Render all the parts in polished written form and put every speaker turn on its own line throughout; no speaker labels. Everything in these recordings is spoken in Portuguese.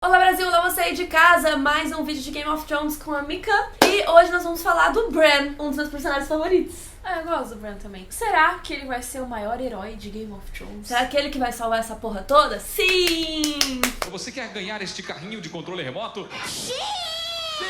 Olá Brasil, olá você aí de casa, mais um vídeo de Game of Thrones com a Mika. E hoje nós vamos falar do Bran, um dos meus personagens favoritos.
Eu gosto do Bran também. Será que ele vai ser o maior herói de Game of Thrones?
Será que ele que vai salvar essa porra toda? Sim!
Você quer ganhar este carrinho de controle remoto?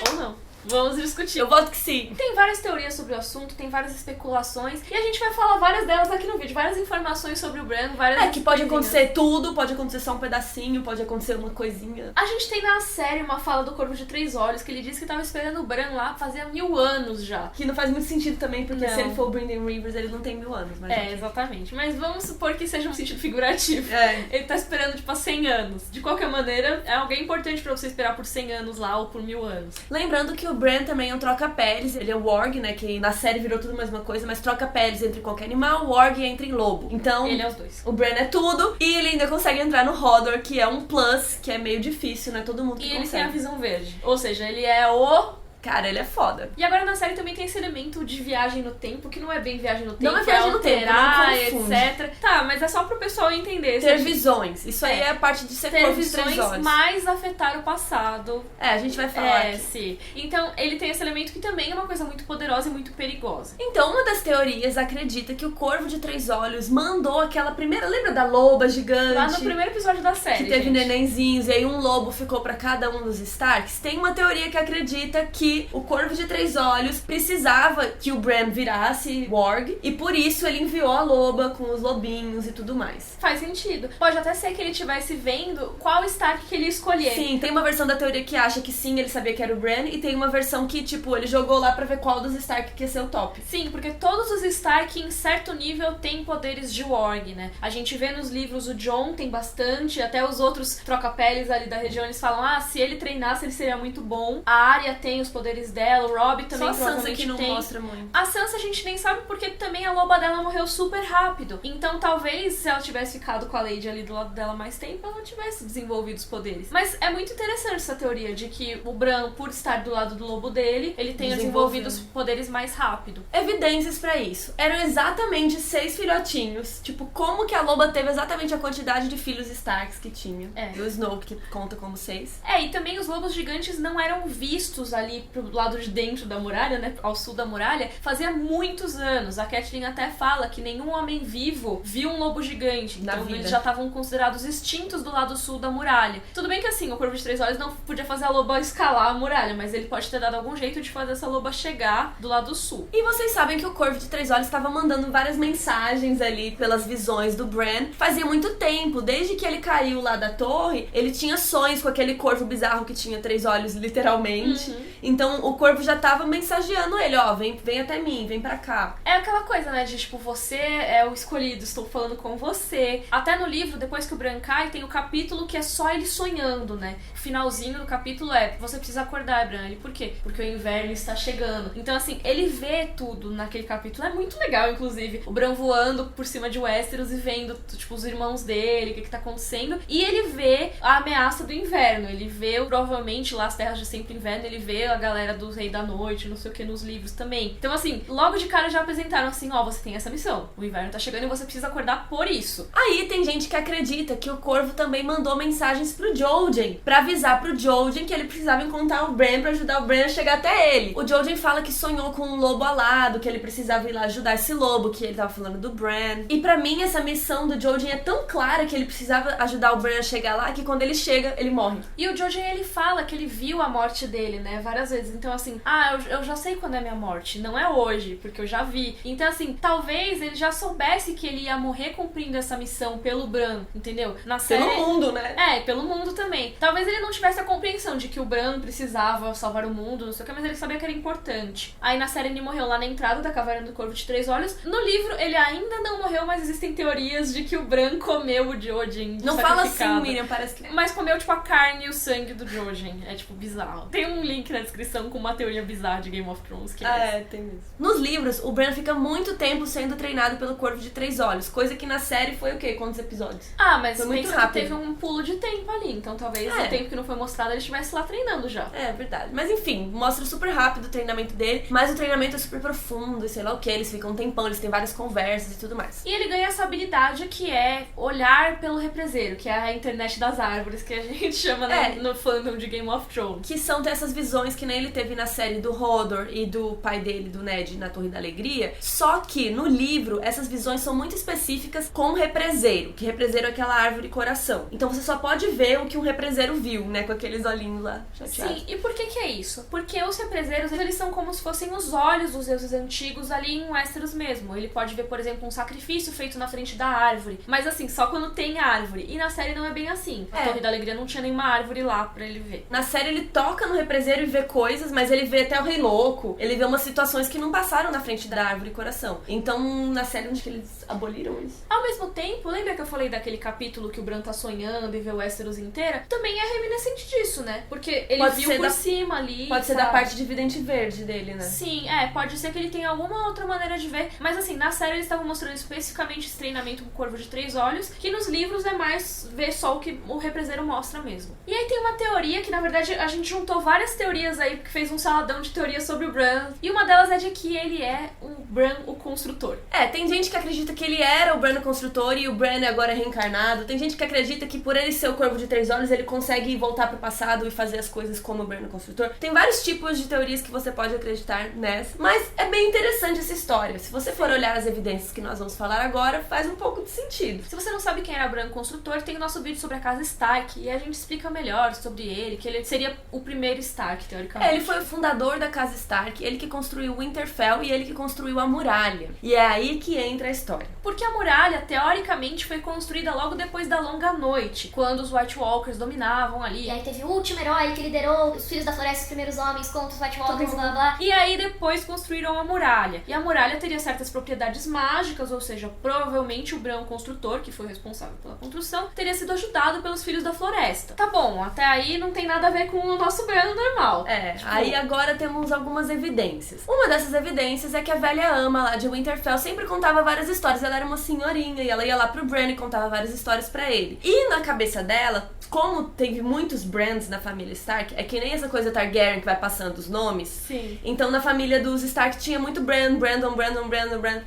Ou não? Vamos discutir.
Eu voto que sim.
Tem várias teorias sobre o assunto, tem várias especulações, e a gente vai falar várias delas aqui no vídeo. Várias informações sobre o Bran, várias...
Que pode acontecer tudo, pode acontecer só um pedacinho, pode acontecer uma coisinha.
A gente tem na série uma fala do Corvo de Três Olhos, que ele disse que tava esperando o Bran lá fazia 1000 anos já.
Que não faz muito sentido também, porque
Não.
se ele for o Brynden Rivers, ele não tem 1000 anos. Mas ok.
Exatamente. Mas vamos supor que seja um sentido figurativo.
É.
Ele tá esperando, tipo, há 100 anos. De qualquer maneira, é alguém importante pra você esperar por 100 anos lá ou por 1000 anos.
Lembrando que o Bran também é um troca-peles, ele é um warg, né, que na série virou tudo a mesma coisa, mas troca-peles entre qualquer animal, warg entra em lobo. Então,
Ele é os dois.
o Bran é tudo, e ele ainda consegue entrar no Hodor, que é um plus, que é meio difícil, né, todo mundo que
E ele tem
consegue.
a visão verde. Ou seja, ele é o...
Cara, ele é foda.
E agora na série também tem esse elemento de viagem no tempo, que não é bem viagem no tempo,
Não é viagem no tempo,
alterar,
não confunde.
etc. Tá, mas é só pro pessoal entender.
Ter
Se
visões, isso aí
É.
é a parte de ser
ter
corvo de três
visões,
olhos.
mais afetar o passado.
É, a gente vai falar aqui.
Sim. Então, ele tem esse elemento que também é uma coisa muito poderosa e muito perigosa.
Então, uma das teorias acredita que o Corvo de Três Olhos mandou aquela primeira... Lembra da loba gigante?
Lá no primeiro episódio da série,
Que teve
gente.
nenenzinhos e aí um lobo ficou pra cada um dos Starks. Tem uma teoria que acredita que o Corvo de Três Olhos precisava que o Bran virasse warg e por isso ele enviou a loba com os lobinhos e tudo mais.
Faz sentido. Pode até ser que ele estivesse vendo qual Stark que ele ia escolher.
Sim, tem uma versão da teoria que acha que sim, ele sabia que era o Bran, e tem uma versão que, tipo, ele jogou lá pra ver qual dos Stark que ia ser o top.
Sim, porque todos os Stark, em certo nível, têm poderes de warg, né? A gente vê nos livros o Jon tem bastante, até os outros troca-peles ali da região, eles falam, se ele treinasse, ele seria muito bom. A Arya tem os poderes dela, o Robb também
Só a Sansa
provavelmente
que não
tem.
mostra muito.
A Sansa a gente nem sabe porque também a loba dela morreu super rápido. Então talvez se ela tivesse ficado com a Lady ali do lado dela mais tempo, ela tivesse desenvolvido os poderes. Mas é muito interessante essa teoria de que o Bran, por estar do lado do lobo dele, ele tenha desenvolvido os poderes mais rápido.
Evidências pra isso. Eram exatamente 6 filhotinhos. Tipo, como que a loba teve exatamente a quantidade de filhos Starks que tinha. E o Snoke, que conta como 6.
E também os lobos gigantes não eram vistos ali pro lado de dentro da muralha, né, ao sul da muralha, fazia muitos anos. A Catelyn até fala que nenhum homem vivo viu um lobo gigante.
Na
Então
vida.
eles já estavam considerados extintos do lado sul da muralha. Tudo bem que assim, o Corvo de Três Olhos não podia fazer a loba escalar a muralha, mas ele pode ter dado algum jeito de fazer essa loba chegar do lado sul.
E vocês sabem que o Corvo de Três Olhos estava mandando várias mensagens ali pelas visões do Bran. Fazia muito tempo, desde que ele caiu lá da torre, ele tinha sonhos com aquele corvo bizarro que tinha 3 olhos, literalmente. Então o corvo já tava mensageando ele, vem até mim, vem pra cá.
É aquela coisa, né, de tipo, você é o escolhido, estou falando com você. Até no livro, depois que o Bran cai, tem o capítulo que é só ele sonhando, né? O finalzinho do capítulo você precisa acordar, Bran. Ele, por quê? Porque o inverno está chegando. Então, assim, ele vê tudo naquele capítulo. É muito legal, inclusive. O Bran voando por cima de Westeros e vendo, tipo, os irmãos dele, o que tá acontecendo. E ele vê a ameaça do inverno. Ele vê, provavelmente, lá as terras de sempre inverno, ele vê a galera do Rei da Noite, não sei o que, nos livros também. Então, assim, logo de cara já apresentaram assim, você tem essa missão. O inverno tá chegando e você precisa acordar por isso.
Aí tem gente que acredita que o corvo também mandou mensagens pro Jojen, pra avisar pro Jojen que ele precisava encontrar o Bran pra ajudar o Bran a chegar até ele. O Jojen fala que sonhou com um lobo alado, que ele precisava ir lá ajudar esse lobo, que ele tava falando do Bran. E pra mim, essa missão do Jojen é tão clara que ele precisava ajudar o Bran a chegar lá, que quando ele chega, ele morre.
E o Jojen, ele fala que ele viu a morte dele, né, várias vezes. Então, assim, eu já sei quando é minha morte. Não é hoje, porque eu já vi. Então, assim, talvez ele já soubesse que ele ia morrer cumprindo essa missão pelo Bran, entendeu? Na série...
Pelo mundo, né?
Pelo mundo também. Talvez ele não tivesse a compreensão de que o Bran precisava salvar o mundo, não sei o que, mas ele sabia que era importante. Aí na série ele morreu lá na entrada da Caverna do Corvo de Três Olhos. No livro ele ainda não morreu, mas existem teorias de que o Bran comeu o Jojen.
Não fala assim, Miriam, parece que...
Mas comeu, tipo, a carne e o sangue do Jojen. É, tipo, bizarro. Tem um link na descrição descrição com uma teoria bizarra de Game of Thrones. Que é
tem mesmo. Nos livros, o Bran fica muito tempo sendo treinado pelo Corvo de Três Olhos, coisa que na série foi o quê? Quantos episódios?
Mas
foi muito
pensa
rápido.
que teve um pulo de tempo ali, então talvez o tempo que não foi mostrado ele estivesse lá treinando já.
É verdade. Mas enfim, mostra super rápido o treinamento dele, mas o treinamento é super profundo e sei lá o que, eles ficam um tempão, eles têm várias conversas e tudo mais.
E ele ganha essa habilidade que é olhar pelo represeiro, que é a internet das árvores, que a gente chama no fandom de Game of Thrones.
Que são essas visões que nem ele teve na série do Hodor e do pai dele, do Ned, na Torre da Alegria. Só que no livro, essas visões são muito específicas com o represeiro, que represeiro é aquela árvore coração. Então você só pode ver o que um represeiro viu, né? Com aqueles olhinhos lá chateados.
Sim, e por que é isso? Porque os represeiros, eles são como se fossem os olhos dos deuses antigos ali em Westeros mesmo. Ele pode ver, por exemplo, um sacrifício feito na frente da árvore. Mas assim, só quando tem árvore. E na série não é bem assim. A Torre da Alegria não tinha nenhuma árvore lá pra ele ver.
Na série ele toca no represeiro e vê coisas, mas ele vê até o Rei Louco. Ele vê umas situações que não passaram na frente da árvore coração. Então, na série onde que eles aboliram isso.
Ao mesmo tempo, lembra que eu falei daquele capítulo que o Bran tá sonhando e vê o Westeros inteira? Também é reminiscente disso, né? Porque ele viu por cima ali.
Pode ser da parte de vidente verde dele, né?
Sim, pode ser que ele tenha alguma outra maneira de ver. Mas assim, na série eles estavam mostrando especificamente esse treinamento com o Corvo de Três Olhos, que nos livros é mais ver só o que o represeiro mostra mesmo. E aí tem uma teoria que, na verdade, a gente juntou várias teorias aí, porque fez um saladão de teorias sobre o Bran. E uma delas é de que ele é um Bran o Construtor.
Tem gente que acredita que ele era o Bran o Construtor e o Bran agora é reencarnado. Tem gente que acredita que por ele ser o Corvo de Três Olhos, ele consegue voltar pro passado e fazer as coisas como o Bran o Construtor. Tem vários tipos de teorias que você pode acreditar nessa. Mas é bem interessante essa história. Se você for olhar as evidências que nós vamos falar agora, faz um pouco de sentido.
Se você não sabe quem era o Bran o Construtor, tem o nosso vídeo sobre a casa Stark e a gente explica melhor sobre ele, que ele seria o primeiro Stark, teoricamente.
Ele foi o fundador da casa Stark, ele que construiu Winterfell e ele que construiu a muralha. E é aí que entra a história.
Porque a muralha, teoricamente, foi construída logo depois da Longa Noite, quando os White Walkers dominavam ali.
E aí teve o último herói que liderou os Filhos da Floresta, os primeiros homens contra os White Walkers, blá blá.
E aí depois construíram a muralha. E a muralha teria certas propriedades mágicas, ou seja, provavelmente o Bran, o construtor, que foi responsável pela construção, teria sido ajudado pelos Filhos da Floresta. Tá bom, até aí não tem nada a ver com o nosso Bran normal.
Aí agora temos algumas evidências. Uma dessas evidências é que a velha ama lá de Winterfell sempre contava várias histórias. Ela era uma senhorinha e ela ia lá pro Bran e contava várias histórias pra ele. E na cabeça dela, como teve muitos Brans na família Stark, é que nem essa coisa Targaryen que vai passando os nomes.
Sim.
Então na família dos Stark tinha muito Brandon.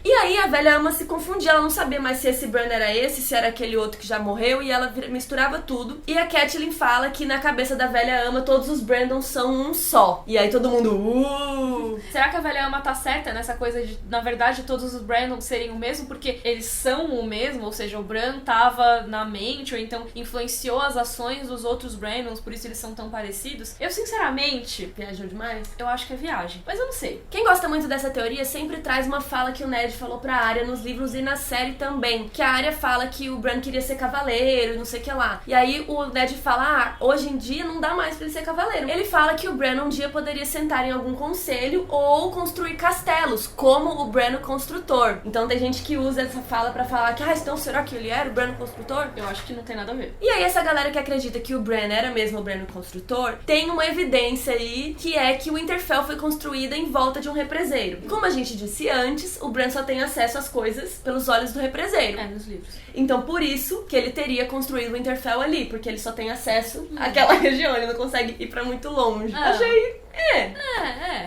E aí a velha ama se confundia, ela não sabia mais se esse Bran era esse, se era aquele outro que já morreu, e ela misturava tudo. E a Catelyn fala que na cabeça da velha ama todos os Brandon são um só. E aí todo mundo
Será que a velha ama tá certa nessa coisa de, na verdade, todos os Brandon serem o mesmo porque eles são o mesmo? Ou seja, o Bran tava na mente, ou então influenciou as ações dos outros Brandons, por isso eles são tão parecidos? Eu, sinceramente,
viajou demais?
Eu acho que é viagem, mas eu não sei.
Quem gosta muito dessa teoria sempre traz uma fala que o Ned falou pra Arya nos livros e na série também, que a Arya fala que o Bran queria ser cavaleiro, não sei o que lá. E aí o Ned fala, hoje em dia não dá mais pra ele ser cavaleiro. Ele fala que o Bran um dia poderia sentar em algum conselho ou construir castelos, como o Bran o Construtor. Então tem gente que usa essa fala pra falar que, então será que ele era o Bran o Construtor?
Eu acho que não tem nada a ver.
E aí essa galera que acredita que o Bran era mesmo o Bran o Construtor, tem uma evidência aí, que é que o Winterfell foi construída em volta de um represeiro. Como a gente disse antes, o Bran só tem acesso às coisas pelos olhos do represeiro.
Nos livros.
Então por isso que ele teria construído o Winterfell ali, porque ele só tem acesso àquela região, ele não consegue ir pra muito longe. Achei...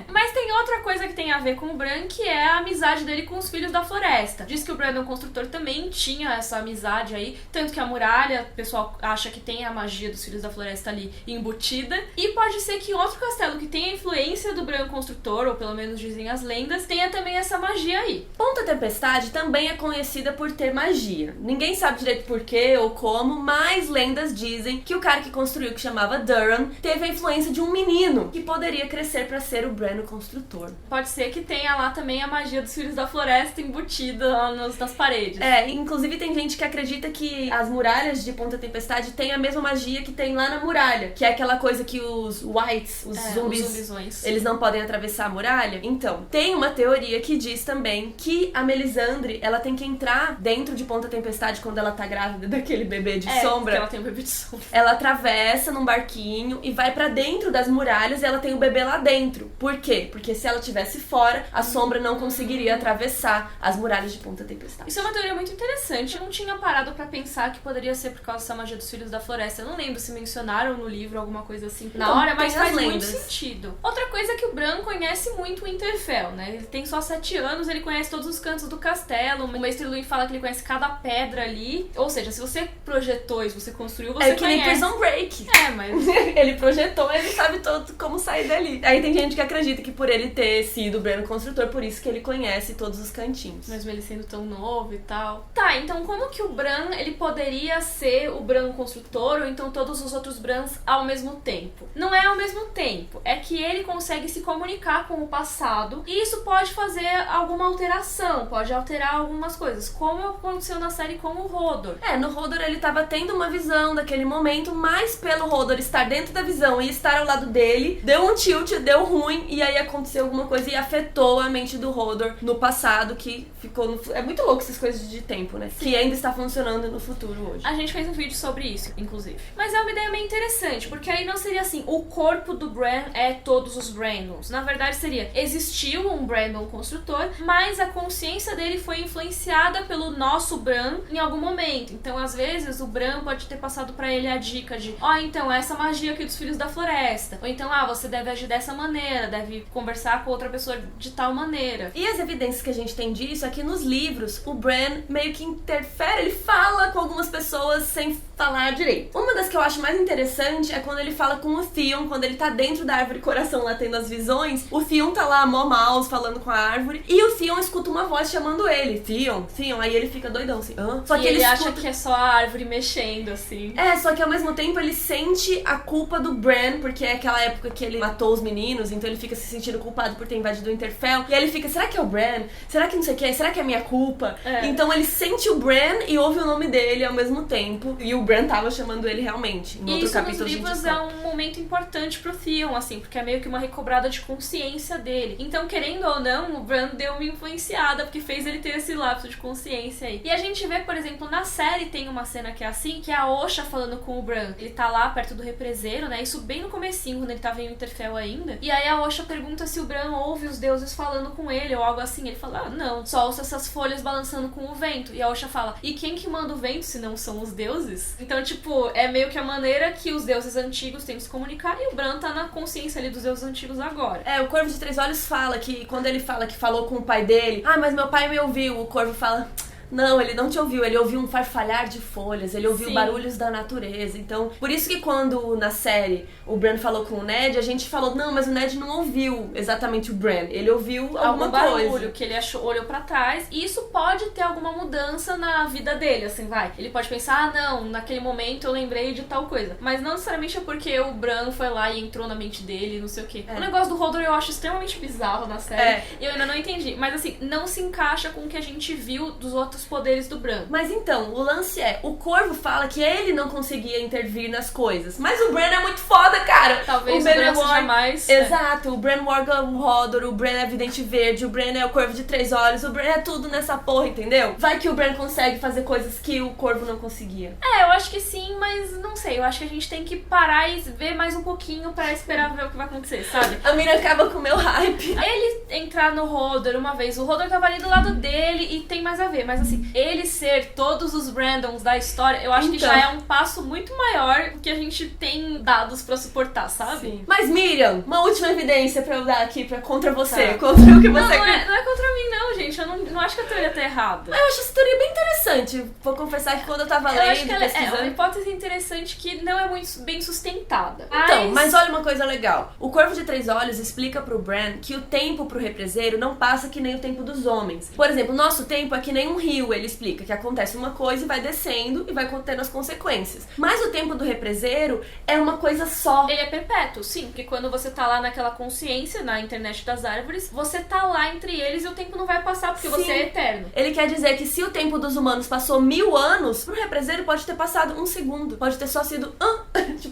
Mas tem outra coisa que tem a ver com o Bran, que é a amizade dele com os Filhos da Floresta. Diz que o Bran, o construtor, também tinha essa amizade aí, tanto que a muralha, o pessoal acha que tem a magia dos Filhos da Floresta ali embutida, e pode ser que outro castelo que tenha a influência do Bran construtor, ou pelo menos dizem as lendas, tenha também essa magia aí.
Ponta Tempestade também é conhecida por ter magia. Ninguém sabe direito por quê ou como, mas lendas dizem que o cara que construiu, que chamava Duran, teve a influência de um menino que poderia crescer pra ser o Bran o Construtor.
Pode ser que tenha lá também a magia dos Filhos da Floresta embutida lá nas paredes.
Inclusive tem gente que acredita que as muralhas de Ponta Tempestade têm a mesma magia que tem lá na muralha, que é aquela coisa que os Whites, os zumbis, eles não podem atravessar a muralha. Então, tem uma teoria que diz também que a Melisandre, ela tem que entrar dentro de Ponta Tempestade quando ela tá grávida daquele bebê de sombra.
Porque ela tem um bebê de sombra.
Ela atravessa num barquinho e vai pra dentro das muralhas e ela tem o bebê lá dentro. Por quê? Porque se ela estivesse fora, a sombra não conseguiria atravessar as muralhas de Ponta Tempestade.
Isso é uma teoria muito interessante. Eu não tinha parado pra pensar que poderia ser por causa dessa magia dos Filhos da Floresta. Eu não lembro se mencionaram no livro alguma coisa assim na
Então,
hora, mas
tem as
faz muito
lendas.
sentido. Outra coisa é que o Bran conhece muito o Winterfell, né? Ele tem só 7 anos, ele conhece todos os cantos do castelo. O Mestre Luin fala que ele conhece cada pedra ali. Ou seja, se você projetou isso, você construiu, você
É que nem
conhece.
Prison Break.
É, mas...
Ele projetou, ele sabe todo como sair dali. Aí tem gente que acredita que por ele ter sido o Bran o construtor, por isso que ele conhece todos os cantinhos.
Mesmo ele sendo tão novo e tal. Tá, então como que o Bran, ele poderia ser o Bran construtor ou então todos os outros Brans ao mesmo tempo? Não é ao mesmo tempo, é que ele consegue se comunicar com o passado e isso pode fazer alguma alteração, pode alterar algumas coisas, como aconteceu na série com o Hodor.
No Hodor ele tava tendo uma visão daquele momento, mas pelo Hodor estar dentro da visão e estar ao lado dele, deu um tilt, deu ruim, e aí aconteceu alguma coisa e afetou a mente do Hodor no passado, que ficou no... É muito louco essas coisas de tempo, né? Que ainda está funcionando no futuro hoje.
A gente fez um vídeo sobre isso, inclusive. Mas é uma ideia meio interessante, porque aí não seria assim, o corpo do Bran é todos os Brandons. Na verdade seria, existiu um Brandon construtor, mas a consciência dele foi influenciada pelo nosso Bran em algum momento. Então, às vezes, o Bran pode ter passado pra ele a dica de, então, essa magia aqui dos Filhos da Floresta. Ou então, você deve agir dessa maneira, deve conversar com outra pessoa de tal maneira.
E as evidências que a gente tem disso é que nos livros, o Bran meio que interfere, ele fala com algumas pessoas sem falar direito. Uma das que eu acho mais interessante é quando ele fala com o Theon, quando ele tá dentro da árvore coração lá tendo as visões, o Theon tá lá, mó mouse, falando com a árvore, e o Theon escuta uma voz chamando ele, Theon, aí ele fica doidão assim, hã? Só que
ele
escuta...
acha que é só a árvore mexendo, assim.
Só que ao mesmo tempo ele sente a culpa do Bran, porque é aquela época que ele matou os meninos, então ele fica se sentindo culpado por ter invadido o Winterfell, e aí ele fica, será que é o Bran? Será que não sei o que? Será que é minha culpa? Então ele sente o Bran e ouve o nome dele ao mesmo tempo, e o Bran tava chamando ele realmente. Em outro
isso
capítulo
nos livros é um momento importante pro Theon, assim, porque é meio que uma recobrada de consciência dele. Então, querendo ou não, o Bran deu uma influenciada, porque fez ele ter esse lapso de consciência aí. E a gente vê, por exemplo, na série tem uma cena que é assim, que é a Osha falando com o Bran. Ele tá lá perto do represeiro, né? Isso bem no comecinho, quando ele tava em Winterfell ainda. E aí a Osha pergunta se o Bran ouve os deuses falando com ele, ou algo assim. Ele fala, não, só ouço essas folhas balançando com o vento. E a Osha fala, e quem que manda o vento se não são os deuses? Então, tipo, é meio que a maneira que os deuses antigos têm de se comunicar, e o Bran tá na consciência ali dos deuses antigos agora.
O Corvo de Três Olhos fala que, quando ele fala que falou com o pai dele, mas meu pai me ouviu, o Corvo fala... Não, ele não te ouviu, ele ouviu um farfalhar de folhas, ele ouviu barulhos da natureza. Então, por isso que quando na série o Bran falou com o Ned, a gente falou, não, mas o Ned não ouviu exatamente o Bran, ele ouviu alguma
barulho
coisa
que ele olhou pra trás, e isso pode ter alguma mudança na vida dele, assim, vai. Ele pode pensar, não, naquele momento eu lembrei de tal coisa, mas não necessariamente é porque o Bran foi lá e entrou na mente dele, não sei o quê. O negócio do Hodor eu acho extremamente bizarro na série, e eu ainda não entendi, mas assim, não se encaixa com o que a gente viu dos outros poderes do Bran.
Mas então, o lance é, o Corvo fala que ele não conseguia intervir nas coisas, mas o Bran é muito foda, cara.
Talvez o Bran seja mais...
Exato, o Bran warga o Hodor, o Bran é Vidente Verde, o Bran é o Corvo de Três Olhos, o Bran é tudo nessa porra, entendeu? Vai que o Bran consegue fazer coisas que o Corvo não conseguia.
Eu acho que sim, mas não sei, eu acho que a gente tem que parar e ver mais um pouquinho pra esperar ver o que vai acontecer, sabe?
A Mira acaba com o meu hype.
Ele entrar no Hodor uma vez, o Hodor tava ali do lado dele e tem mais a ver, mas assim, ele ser todos os Brandons da história, eu acho que já é um passo muito maior do que a gente tem dados pra suportar, sabe?
Sim. Mas Miriam, uma última evidência pra eu dar aqui contra você, contra o que você...
Não é contra mim não, gente, eu não acho que a teoria tá errada.
Eu acho essa teoria bem interessante, vou confessar que quando eu tava lendo,
acho que ela
pesquisando...
é uma hipótese interessante que não é muito bem sustentada.
Então, mas olha uma coisa legal. O Corvo de Três Olhos explica pro Bran que o tempo pro represeiro não passa que nem o tempo dos homens. Por exemplo, o nosso tempo é que nem um rio, ele explica que acontece uma coisa e vai descendo e vai tendo as consequências. Mas o tempo do represeiro é uma coisa só.
Ele é perpétuo, sim, porque quando você tá lá naquela consciência, na internet das árvores, você tá lá entre eles e o tempo não vai passar porque você é eterno.
Ele quer dizer que se o tempo dos humanos passou 1000 anos, pro represeiro pode ter passado 1 segundo. Pode ter só sido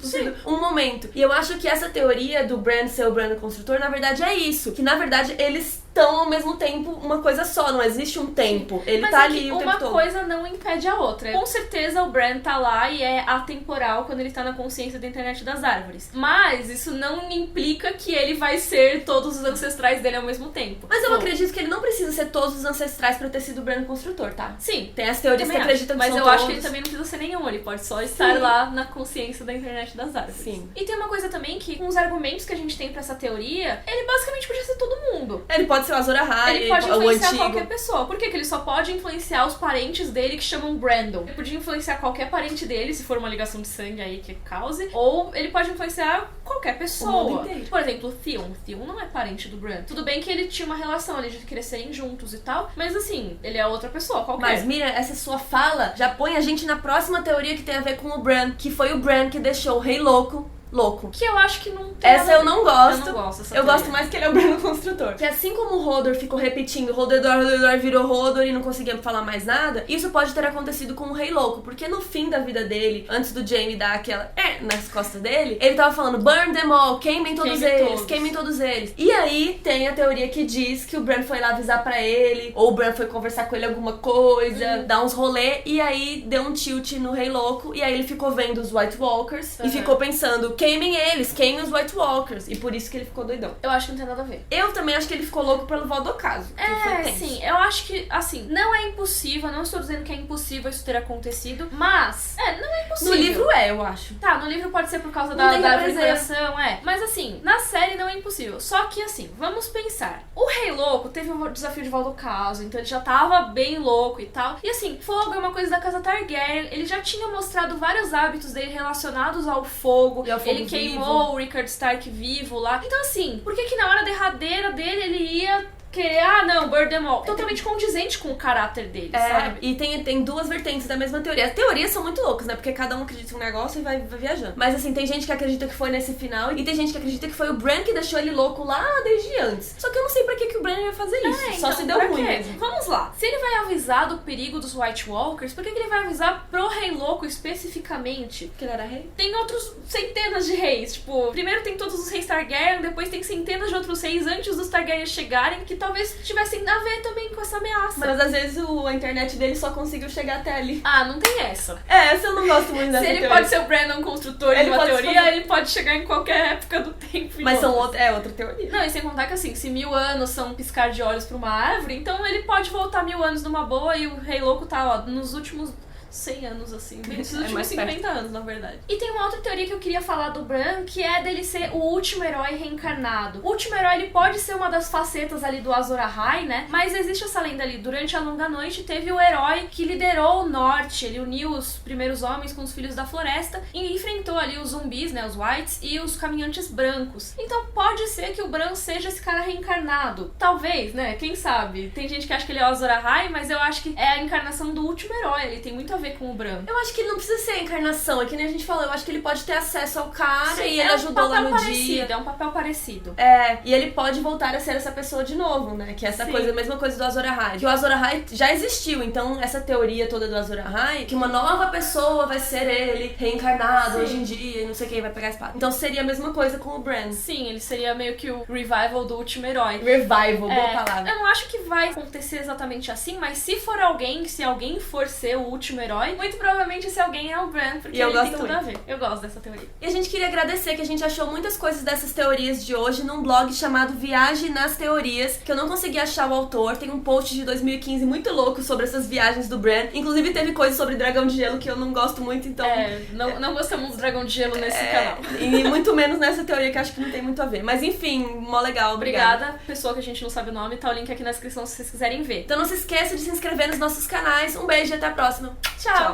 sido um momento. E eu acho que essa teoria do Bran ser o Bran construtor, na verdade é isso. Que na verdade eles tão ao mesmo tempo uma coisa só, não existe um tempo. Ele
Mas
tá
é
ali
que
o tempo
uma
todo.
coisa não impede a outra. Com certeza o Bran tá lá e é atemporal quando ele tá na consciência da internet das árvores. Mas isso não implica que ele vai ser todos os ancestrais dele ao mesmo tempo.
Mas eu
Bom,
acredito que ele não precisa ser todos os ancestrais pra ter sido o Bran construtor, tá?
Sim.
Tem as teorias que
Também
acreditam
acho.
que
Mas
são
eu acho que
todos.
ele também não precisa ser nenhum, ele pode só estar lá na consciência da internet das árvores.
Sim.
E tem uma coisa também que, com os argumentos que a gente tem pra essa teoria, ele basicamente podia ser todo mundo.
Ele pode ser o Azor Ahai,
Ele pode
o
influenciar
antigo.
qualquer pessoa. Por que que ele só pode influenciar os parentes dele que chamam Brandon? Ele podia influenciar qualquer parente dele, se for uma ligação de sangue aí que cause. Ou ele pode influenciar qualquer
O
pessoa.
mundo inteiro.
Por exemplo, o Theon. O Theon não é parente do Bran. Tudo bem que ele tinha uma relação ali de crescerem juntos e tal, mas assim, ele é outra pessoa, qualquer.
Mas, Miriam, essa sua fala já põe a gente na próxima teoria que tem a ver com o Bran, que foi o Bran que deixou o Rei Louco.
Que eu acho que não tem
Essa
nada a
eu
ver.
não gosto.
Eu não gosto dessa
Eu
teoria.
gosto mais que ele é o Bran construtor. Que assim como o Hodor ficou repetindo Hodor virou Hodor e não conseguia falar mais nada, isso pode ter acontecido com o Rei Louco, porque no fim da vida dele, antes do Jaime dar aquela nas costas dele, ele tava falando burn them all, queimem todos eles, queimem todos eles. E aí tem a teoria que diz que o Bran foi lá avisar pra ele, ou o Bran foi conversar com ele alguma coisa, dar uns rolê, e aí deu um tilt no Rei Louco, e aí ele ficou vendo os White Walkers e ficou pensando, queimem eles, queimem os White Walkers. E por isso que ele ficou doidão.
Eu acho que não tem nada a ver.
Eu também acho que ele ficou louco pelo Valdocaso.
Sim, eu acho que, assim, não é impossível, não estou dizendo que é impossível isso ter acontecido, mas, não é impossível.
No livro eu acho.
Tá, no livro pode ser por causa
Não tem
da
representação.
decoração, mas assim, na série não é impossível. Só que, assim, vamos pensar. O Rei Louco teve o desafio de Valdocaso, então ele já tava bem louco e tal. E assim, fogo é uma coisa da casa Targaryen, ele já tinha mostrado vários hábitos dele relacionados ao fogo.
E ao fogo
ele queimou o Rickard Stark vivo lá. Então assim, por que que na hora derradeira dele ele ia querer, burn them all? Totalmente condizente com o caráter dele, sabe?
E tem duas vertentes da mesma teoria. As teorias são muito loucas, né? Porque cada um acredita em um negócio e vai viajando. Mas assim, tem gente que acredita que foi nesse final e tem gente que acredita que foi o Bran que deixou ele louco lá desde antes. Só que eu não sei pra que o Bran ia fazer isso. Só
Então,
se deu
pra
ruim
quê?
mesmo.
Vamos lá. Se ele vai avisar do perigo dos White Walkers, por que que ele vai avisar pro Rei Louco especificamente?
Porque ele era rei?
Tem outros centenas de reis. Tipo, primeiro tem todos os reis Targaryen, depois tem centenas de outros reis antes dos Targaryen chegarem que talvez tivessem a ver também com essa ameaça.
Mas às vezes a internet dele só conseguiu chegar até ali.
Ah, não tem essa.
Essa eu não gosto muito dessa
Se ele
teoria.
pode ser o Brandon construtor
Ele
de uma
pode
teoria,
fazer-
ele pode chegar em qualquer época do tempo.
Mas são outra teoria.
Não, e sem contar que assim, se 1000 anos são um piscar de olhos pra uma árvore, então ele pode voltar 1000 anos numa boa e o Rei Louco tá, ó, nos últimos 100 anos, assim. Bem, nos últimos
mais
50 anos, na verdade. E tem uma outra teoria que eu queria falar do Bran, que é dele ser o último herói reencarnado. O último herói, ele pode ser uma das facetas ali do Azor Ahai, né? Mas existe essa lenda ali. Durante a longa noite, teve o herói que liderou o norte. Ele uniu os primeiros homens com os filhos da floresta e enfrentou ali os zumbis, né? Os Whites e os caminhantes brancos. Então pode ser que o Bran seja esse cara reencarnado. Talvez, né? Quem sabe? Tem gente que acha que ele é o Azor Ahai, mas eu acho que é a encarnação do último herói. Ele tem muito a ver com o Bran.
Eu acho que ele não precisa ser a encarnação, é que nem a gente falou, eu acho que ele pode ter acesso ao cara
Sim,
e ele ajudou lá no dia.
É um papel parecido.
E ele pode voltar a ser essa pessoa de novo, né? Que é essa coisa, a mesma coisa do Azor Ahai. Que o Azor Ahai já existiu, então essa teoria toda do Azor Ahai, que uma nova pessoa vai ser ele, reencarnado hoje em dia, e não sei quem vai pegar a espada. Então seria a mesma coisa com o Bran.
Sim, ele seria meio que o revival do último herói.
Revival, boa palavra.
Eu não acho que vai acontecer exatamente assim, mas se for alguém, se alguém for ser o último herói, muito provavelmente esse alguém é o Bran, porque
E eu
ele tem
gosto
tudo
muito.
a ver. Eu gosto dessa teoria.
E a gente queria agradecer que a gente achou muitas coisas dessas teorias de hoje num blog chamado Viagem nas Teorias, que eu não consegui achar o autor. Tem um post de 2015 muito louco sobre essas viagens do Bran. Inclusive teve coisa sobre Dragão de Gelo que eu não gosto muito, então...
Não gostamos do Dragão de Gelo nesse canal.
E muito menos nessa teoria que eu acho que não tem muito a ver. Mas enfim, mó legal,
Obrigada, pessoa que a gente não sabe o nome, tá o link aqui na descrição se vocês quiserem ver.
Então não se esqueça de se inscrever nos nossos canais. Um beijo e até a próxima.
Tchau.